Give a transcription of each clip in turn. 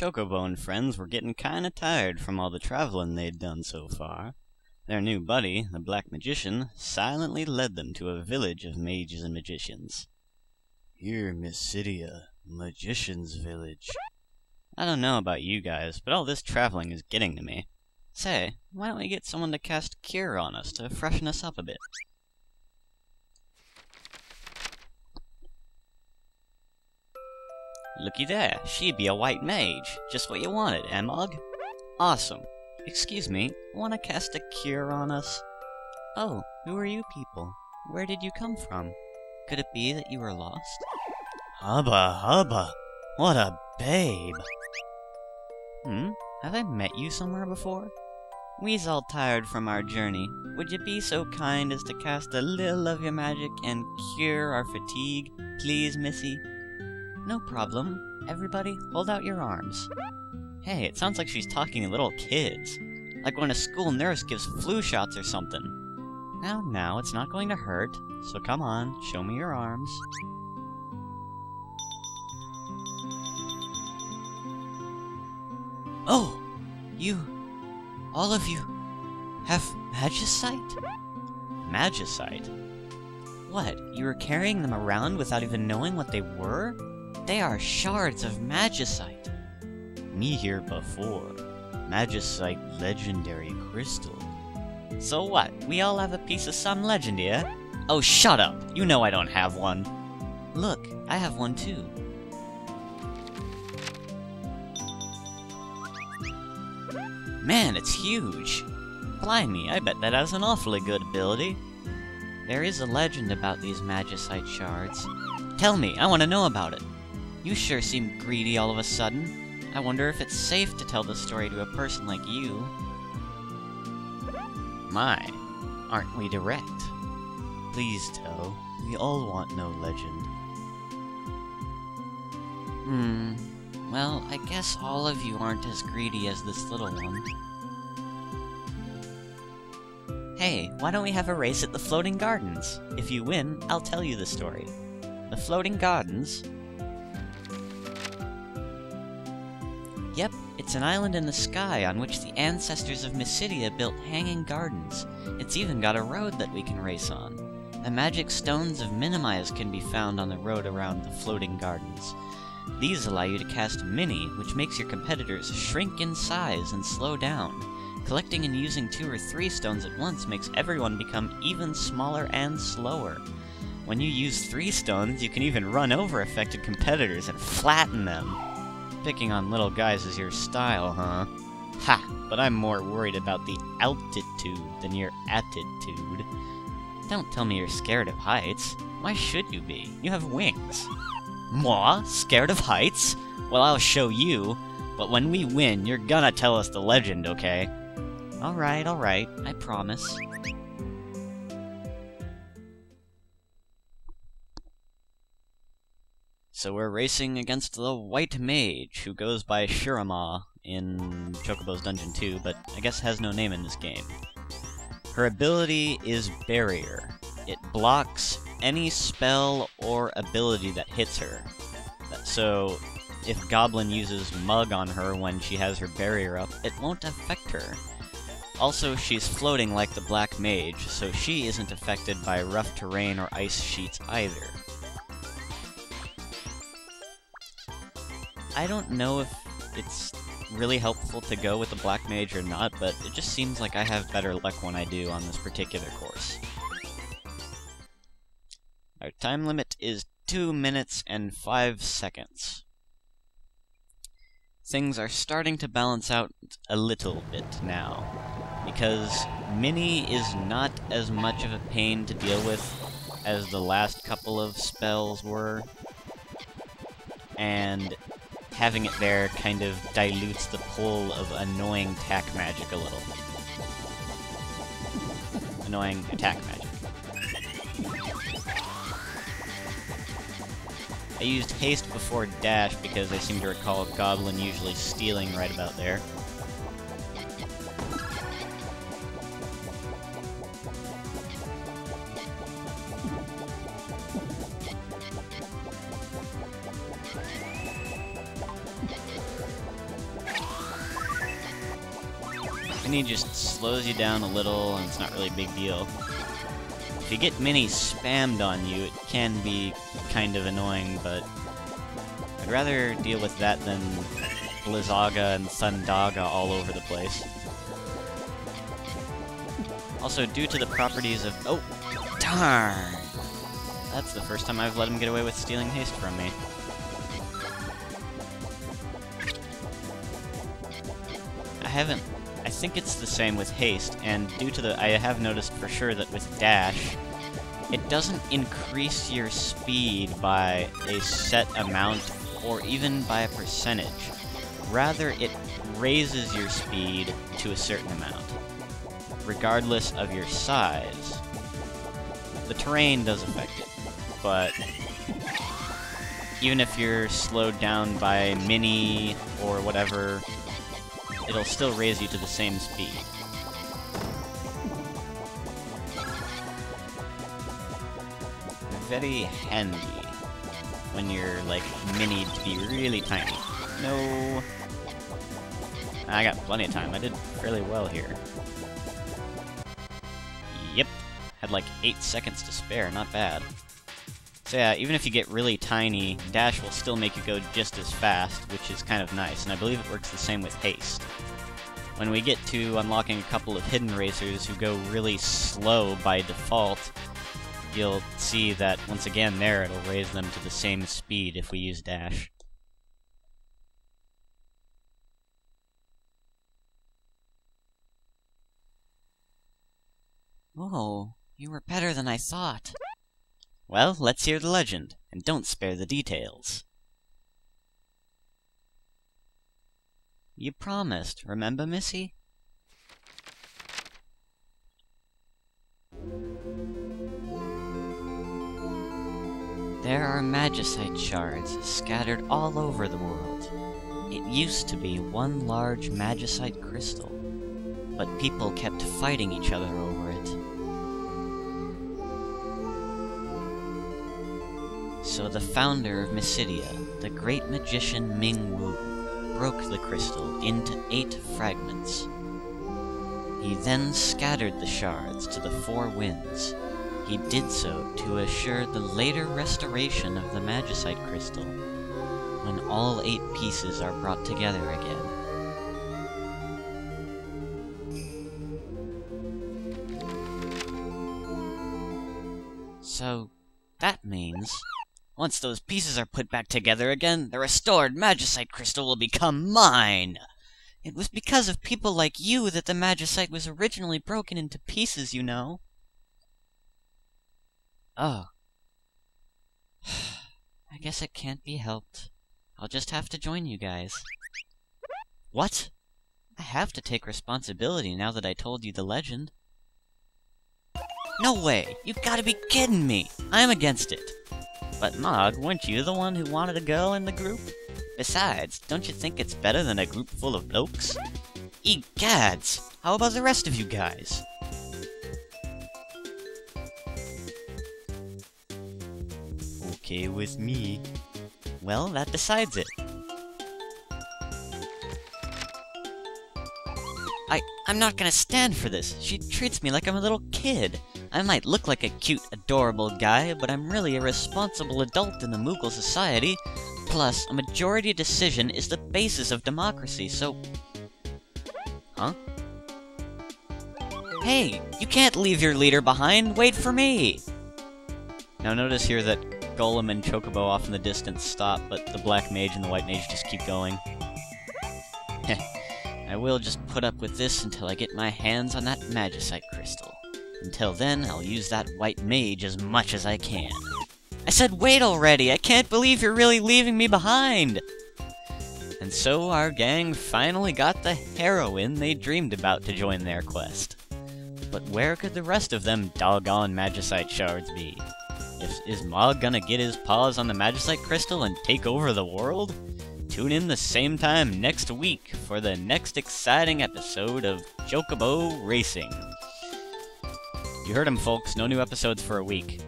Chocobo and friends were getting kinda tired from all the traveling they'd done so far. Their new buddy, the Black Magician, silently led them to a village of mages and magicians. Here, Mysidia, Magician's Village. I don't know about you guys, but all this traveling is getting to me. Say, why don't we get someone to cast Cure on us to freshen us up a bit? Looky there, she be a white mage. Just what you wanted, eh, Mug? Awesome. Excuse me, wanna cast a cure on us? Oh, who are you people? Where did you come from? Could it be that you were lost? Hubba hubba! What a babe! Have I met you somewhere before? We's all tired from our journey. Would you be so kind as to cast a little of your magic and cure our fatigue, please, Missy? No problem. Everybody, hold out your arms. Hey, it sounds like she's talking to little kids. Like when a school nurse gives flu shots or something. Now, it's not going to hurt. So come on, show me your arms. Oh! All of you, have magicite? Magicite? What, you were carrying them around without even knowing what they were? They are shards of magicite. Me here before. Magicite legendary crystal. So what, we all have a piece of some legend here? Oh, shut up! You know I don't have one. Look, I have one too. Man, it's huge! Blimey, I bet that has an awfully good ability. There is a legend about these magicite shards. Tell me, I want to know about it. You sure seem greedy all of a sudden. I wonder if it's safe to tell the story to a person like you. My, aren't we direct? Please tell. We all want no legend. Well, I guess all of you aren't as greedy as this little one. Hey, why don't we have a race at the Floating Gardens? If you win, I'll tell you the story. The Floating Gardens? Yep, it's an island in the sky on which the ancestors of Mysidia built hanging gardens. It's even got a road that we can race on. The magic stones of Minimize can be found on the road around the Floating Gardens. These allow you to cast Mini, which makes your competitors shrink in size and slow down. Collecting and using 2 or 3 stones at once makes everyone become even smaller and slower. When you use 3 stones, you can even run over affected competitors and flatten them. Picking on little guys is your style, huh? Ha! But I'm more worried about the altitude than your attitude. Don't tell me you're scared of heights. Why should you be? You have wings. Moi? Scared of heights? Well, I'll show you. But when we win, you're gonna tell us the legend, okay? Alright, I promise. So we're racing against the White Mage, who goes by Shurama in Chocobo's Dungeon 2, but I guess has no name in this game. Her ability is Barrier. It blocks any spell or ability that hits her. So, if Goblin uses Mug on her when she has her barrier up, it won't affect her. Also, she's floating like the Black Mage, so she isn't affected by rough terrain or ice sheets either. I don't know if it's really helpful to go with the Black Mage or not, but it just seems like I have better luck when I do on this particular course. Our time limit is 2 minutes and 5 seconds. Things are starting to balance out a little bit now, because Mini is not as much of a pain to deal with as the last couple of spells were, and having it there kind of dilutes the pull of annoying attack magic a little. Annoying attack magic. I used haste before dash because I seem to recall Goblin usually stealing right about there. Mini just slows you down a little, and it's not really a big deal. If you get Mini spammed on you, it can be kind of annoying, but I'd rather deal with that than Blizzaga and Sundaga all over the place. Also, due to the properties of... Oh! Darn! That's the first time I've let him get away with stealing haste from me. I think it's the same with haste, and due to I have noticed for sure that with dash, it doesn't increase your speed by a set amount or even by a percentage. Rather, it raises your speed to a certain amount, regardless of your size. The terrain does affect it, but even if you're slowed down by Mini or whatever, it'll still raise you to the same speed. Very handy when you're, like, Mini to be really tiny. No. I got plenty of time. I did fairly well here. Yep. Had like 8 seconds to spare. Not bad. So yeah, even if you get really tiny, dash will still make you go just as fast, which is kind of nice, and I believe it works the same with haste. When we get to unlocking a couple of hidden racers who go really slow by default, you'll see that once again there it'll raise them to the same speed if we use dash. Whoa, you were better than I thought. Well, let's hear the legend, and don't spare the details. You promised, remember, Missy? There are magicite shards scattered all over the world. It used to be one large magicite crystal, but people kept fighting each other over it. So the founder of Mysidia, the great magician Ming Wu, broke the crystal into 8 fragments. He then scattered the shards to the 4 winds. He did so to assure the later restoration of the magicite crystal, when all 8 pieces are brought together again. So, that means, once those pieces are put back together again, the restored magicite crystal will become mine! It was because of people like you that the magicite was originally broken into pieces, you know. Oh. I guess it can't be helped. I'll just have to join you guys. What? I have to take responsibility now that I told you the legend. No way! You gotta be kidding me! I'm against it! But Mog, weren't you the one who wanted a girl in the group? Besides, don't you think it's better than a group full of blokes? Egads! How about the rest of you guys? Okay with me. Well, that decides it. I'm not gonna stand for this. She treats me like I'm a little kid. I might look like a cute, adorable guy, but I'm really a responsible adult in the Moogle society. Plus, a majority decision is the basis of democracy, so... Huh? Hey, you can't leave your leader behind! Wait for me! Now notice here that Golem and Chocobo off in the distance stop, but the Black Mage and the White Mage just keep going. I will just put up with this until I get my hands on that magicite crystal. Until then, I'll use that White Mage as much as I can. I said wait already! I can't believe you're really leaving me behind! And so our gang finally got the heroine they dreamed about to join their quest. But where could the rest of them doggone magicite shards be? Is Mog gonna get his paws on the magicite crystal and take over the world? Tune in the same time next week for the next exciting episode of Chocobo Racing. You heard him, folks. No new episodes for a week.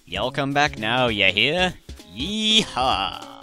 Y'all come back now, ya hear? Yeehaw!